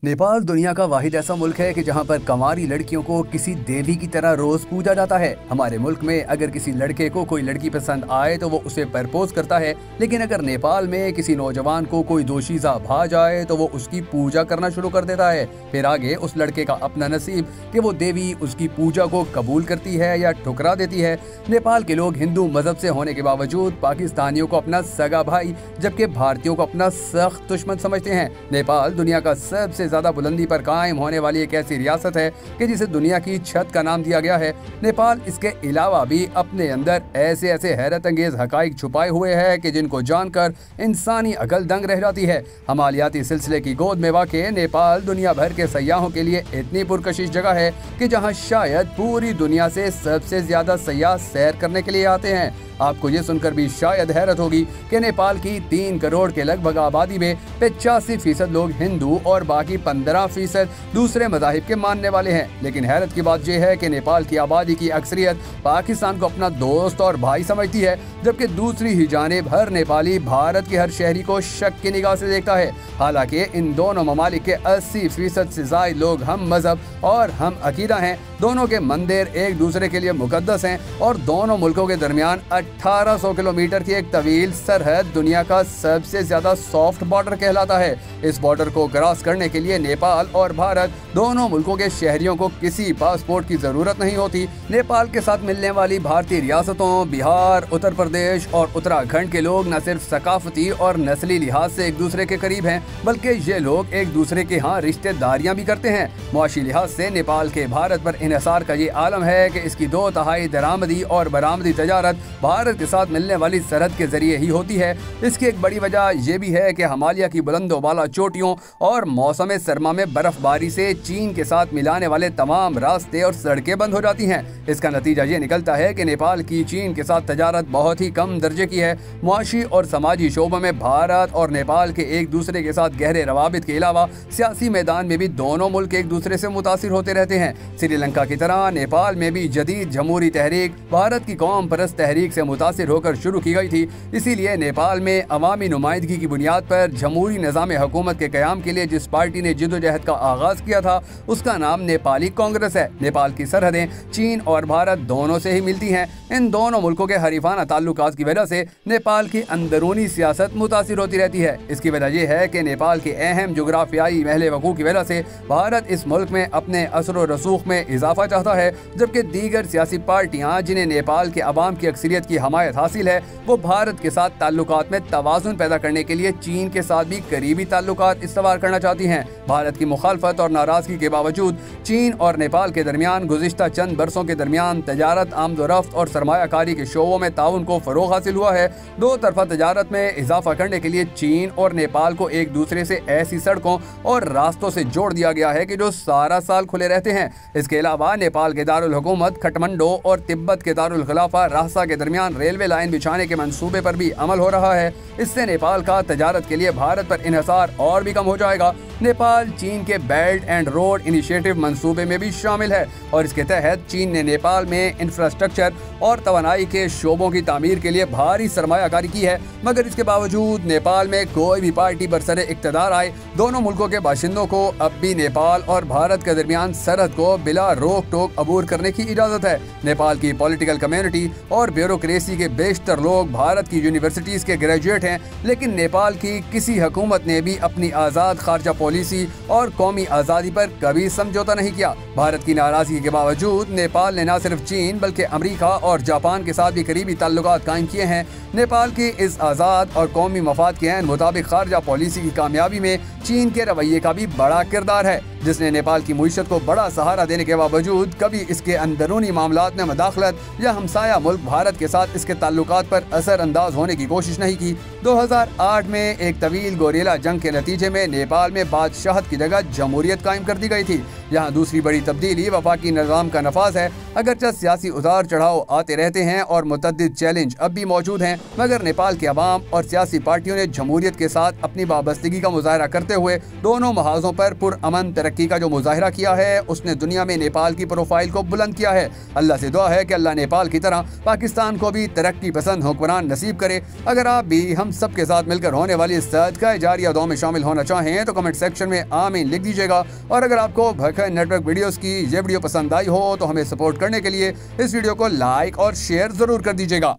नेपाल दुनिया का वाहिद ऐसा मुल्क है कि जहां पर कंवारी लड़कियों को किसी देवी की तरह रोज पूजा जाता है। हमारे मुल्क में अगर किसी लड़के को कोई लड़की पसंद आए तो वो उसे प्रपोज करता है, लेकिन अगर नेपाल में किसी नौजवान को कोई दोशीज़ा भा जाए तो वो उसकी पूजा करना शुरू कर देता है। फिर आगे उस लड़के का अपना नसीब कि वो देवी उसकी पूजा को कबूल करती है या ठुकरा देती है। नेपाल के लोग हिंदू मजहब से होने के बावजूद पाकिस्तानियों को अपना सगा भाई जबकि भारतीयों को अपना सख्त दुश्मन समझते हैं। नेपाल दुनिया का सबसे ज्यादा बुलंदी पर कायम होने वाली एक ऐसी रियासत है कि जिसे दुनिया की छत का नाम दिया गया है। नेपाल इसके अलावा भी अपने अंदर ऐसे ऐसे हैरत अंगेज हकाइक छुपाए हुए है कि जिनको जानकर इंसानी अकल दंग रह जाती है। हमालियाती सिलसिले की गोद में वाक़े नेपाल दुनिया भर के सयाहों के लिए इतनी पुरकशिश जगह है कि जहां शायद पूरी दुनिया से सबसे ज्यादा सयाह सैर करने के लिए आते हैं। आपको ये सुनकर भी शायद हैरत होगी कि नेपाल की 3 करोड़ के लगभग आबादी में 85% लोग हिंदू और बाकी 15% दूसरे मज़ाहिब के मानने वाले हैं। लेकिन हैरत की बात यह है कि नेपाल की आबादी की अक्सरियत पाकिस्तान को अपना दोस्त और भाई समझती है, जबकि दूसरी ही जानिब हर नेपाली भारत के हर शहरी को शक की निगाह से देखता है। हालांकि इन दोनों ममालिक के 80% से ज़ायद लोग हम मजहब और हम अकीदा हैं। दोनों के मंदिर एक दूसरे के लिए मुकद्दस हैं और दोनों मुल्कों के दरमियान 1800 किलोमीटर की एक तवील सरहद दुनिया का सबसे ज्यादा सॉफ्ट बॉर्डर कहलाता है। इस बॉर्डर को क्रॉस करने के लिए नेपाल और भारत दोनों मुल्कों के शहरियों को किसी पासपोर्ट की जरूरत नहीं होती। नेपाल के साथ मिलने वाली भारतीय रियासतों बिहार, उत्तर प्रदेश और उत्तराखंड के लोग न सिर्फ सकाफती और नस्ली लिहाज से एक दूसरे के करीब हैं, बल्कि ये लोग एक दूसरे के यहाँ रिश्तेदारियां भी करते हैं। मुआशी लिहाज से नेपाल के भारत पर इन्हिसार का ये आलम है कि इसकी 2/3 दरामदी और बरामदी तजारत भारत के साथ मिलने वाली सरहद के जरिए ही होती है। इसकी एक बड़ी वजह यह भी है कि हिमालय की बुलंदो बाला चोटियों और मौसम सरमा में बर्फबारी से चीन के साथ मिलाने वाले तमाम रास्ते और सड़कें बंद हो जाती हैं। इसका नतीजा ये निकलता है कि नेपाल की चीन के साथ तजारत बहुत ही कम दर्जे की है। मुआशी और समाजी शोबों में भारत और नेपाल के एक दूसरे के साथ गहरे रवाबित के अलावा सियासी मैदान में भी दोनों मुल्क एक दूसरे से मुतासिर होते रहते हैं। श्रीलंका की तरह नेपाल में भी जदीद जमहूरी तहरीक भारत की कौम परस्त तहरीक से मुतासिर होकर शुरू की गई थी। इसीलिए नेपाल में अवामी नुमाइंदगी की बुनियाद पर जमहूरी निज़ाम हुकूमत के क़याम के लिए जिस पार्टी ने जिद्दोजहद का आगाज किया था उसका नाम नेपाली कांग्रेस है। नेपाल की सरहदें चीन और भारत दोनों से ही मिलती हैं। इन दोनों मुल्कों के हरीफाना ताल्लुकात की वजह से नेपाल की अंदरूनी सियासत मुतासिर होती रहती है। इसकी वजह यह है कि नेपाल के अहम जोग्राफियाई महल वकूअ की वजह से भारत इस मुल्क में अपने असर व रसूख में इजाफा चाहता है, जबकि दीगर सियासी पार्टियां जिन्हें नेपाल के अवाम की अक्सरियत की हमायत हासिल है वो भारत के साथ ताल्लुकात में तवाज़ुन पैदा करने के लिए चीन के साथ भी करीबी ताल्लुकात इस्तवार करना चाहती हैं। भारत की मुखालफत और नाराजगी के बावजूद चीन और नेपाल के दरमियान गुज़िश्ता चंद बरसों के दरमियान तजारत, आमदोरफ्त और सरमायाकारी के शोबों में ताउन को फरोग हासिल हुआ है। दो तरफा तजारत में इजाफा करने के लिए चीन और नेपाल को एक दूसरे से ऐसी सड़कों और रास्तों से जोड़ दिया गया है कि जो सारा साल खुले रहते हैं। इसके अलावा नेपाल के दारुल हुकूमत खटमंडो और तिब्बत के दारुल खिलाफा राहसा के दरमियान रेलवे लाइन बिछाने के मंसूबे पर भी अमल हो रहा है। इससे नेपाल का तजारत के लिए भारत पर इन्हिसार और भी कम हो जाएगा। नेपाल चीन के बेल्ट एंड रोड इनिशिएटिव मंसूबे में भी शामिल है और इसके तहत चीन ने नेपाल में इंफ्रास्ट्रक्चर और तवानाई के शोबों की तामीर के लिए भारी सरमायाकारी की है। मगर इसके बावजूद नेपाल में कोई भी पार्टी बरसरे इक़्तिदार आए, दोनों मुल्कों के बाशिंदों को अब भी नेपाल और भारत के दरमियान सरहद को बिला रोक टोक अबूर करने की इजाज़त है। नेपाल की पॉलिटिकल कम्युनिटी और ब्यूरोक्रेसी के बेशतर लोग भारत की यूनिवर्सिटीज़ के ग्रेजुएट हैं, लेकिन नेपाल की किसी हुकूमत ने भी अपनी आज़ाद खारजा पॉलिसी और कौमी आज़ादी पर कभी समझौता नहीं किया। भारत की नाराज़गी के बावजूद नेपाल ने न सिर्फ चीन बल्कि अमेरिका और जापान के साथ भी करीबी ताल्लुकात कायम किए हैं। नेपाल की इस आज़ाद और कौमी मफाद के ऐन मुताबिक खारजा पॉलिसी की कामयाबी में चीन के रवैये का भी बड़ा किरदार है, जिसने नेपाल की मईशत को बड़ा सहारा देने के बावजूद कभी इसके अंदरूनी मामलात में मदाखलत या हमसाया मुल्क भारत के साथ इसके ताल्लुकात पर असरअंदाज होने की कोशिश नहीं की। 2008 में एक तवील गोरेला जंग के नतीजे में नेपाल में बादशाहत की जगह जमहूरियत कायम कर दी गई थी। यहाँ दूसरी बड़ी तब्दीली वफाकी निज़ाम का नफाज है। अगरचे सियासी उतार चढ़ाव आते रहते हैं और मुतअद्दिद चैलेंज अब भी मौजूद हैं, मगर नेपाल के अवाम और सियासी पार्टियों ने जमहूरियत के साथ अपनी वाबस्तगी का मुजाहरा करते हुए दोनों महाजों पर पुरअमन तरक्की का जो मुजाहरा किया है, उसने दुनिया में नेपाल की प्रोफाइल को बुलंद किया है। अल्लाह से दुआ है कि अल्लाह नेपाल की तरह पाकिस्तान को भी तरक्की पसंद हुक्मरान नसीब करे। अगर आप भी हम सब के साथ मिलकर होने वाली सदका जारिया दुआ में शामिल होना चाहें तो कमेंट सेक्शन में आमीन लिख दीजिएगा। और अगर आपको भखर नेटवर्क वीडियोस की ये वीडियो पसंद आई हो तो हमें सपोर्ट करने के लिए इस वीडियो को लाइक और शेयर जरूर कर दीजिएगा।